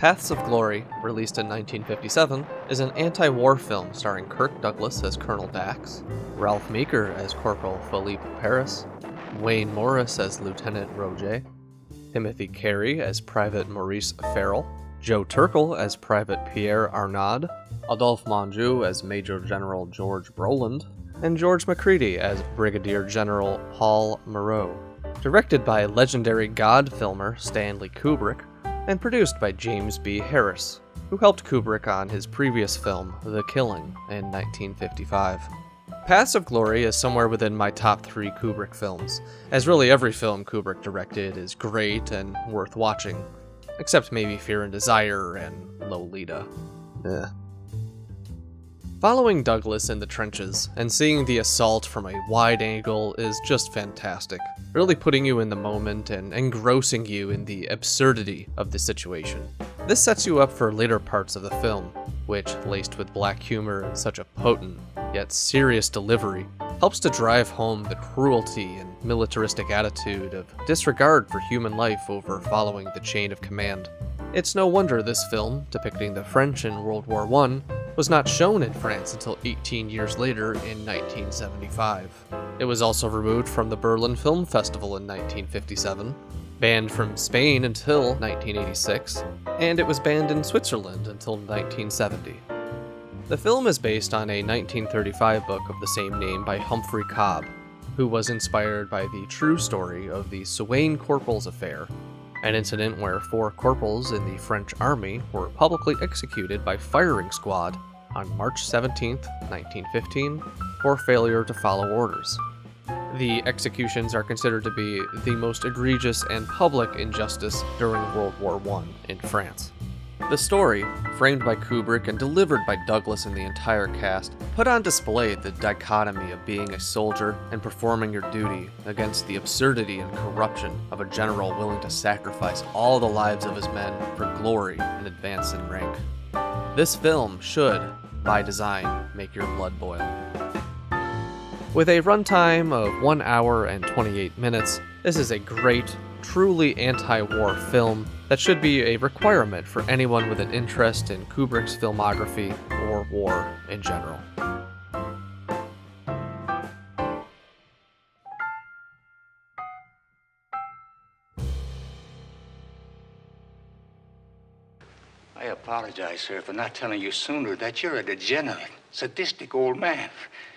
Paths of Glory, released in 1957, is an anti-war film starring Kirk Douglas as Colonel Dax, Ralph Meeker as Corporal Philippe Paris, Wayne Morris as Lieutenant Roger, Timothy Carey as Private Maurice Farrell, Joe Turkel as Private Pierre Arnaud, Adolphe Monjou as Major General George Broland, and George Macready as Brigadier General Paul Moreau. Directed by legendary God filmer Stanley Kubrick, and produced by James B. Harris, who helped Kubrick on his previous film, The Killing, in 1955. Paths of Glory is somewhere within my top 3 Kubrick films, as really every film Kubrick directed is great and worth watching, except maybe Fear and Desire and Lolita. Following Douglas in the trenches and seeing the assault from a wide angle is just fantastic, really putting you in the moment and engrossing you in the absurdity of the situation. This sets you up for later parts of the film, which, laced with black humor and such a potent, yet serious delivery, helps to drive home the cruelty and militaristic attitude of disregard for human life over following the chain of command. It's no wonder this film, depicting the French in World War I, was not shown in France until 18 years later in 1975. It was also removed from the Berlin Film Festival in 1957, banned from Spain until 1986, and it was banned in Switzerland until 1970. The film is based on a 1935 book of the same name by Humphrey Cobb, who was inspired by the true story of the Souain Corporals affair, an incident where 4 corporals in the French army were publicly executed by firing squad on March 17, 1915, for failure to follow orders. The executions are considered to be the most egregious and public injustice during World War I in France. The story, framed by Kubrick and delivered by Douglas and the entire cast, put on display the dichotomy of being a soldier and performing your duty against the absurdity and corruption of a general willing to sacrifice all the lives of his men for glory and advance in rank. This film should, by design, make your blood boil. With a runtime of 1 hour and 28 minutes, this is a great, truly anti-war film that should be a requirement for anyone with an interest in Kubrick's filmography or war in general. I apologize, sir, for not telling you sooner that you're a degenerate, sadistic old man.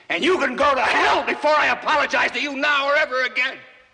And you can go to hell before I apologize to you now or ever again.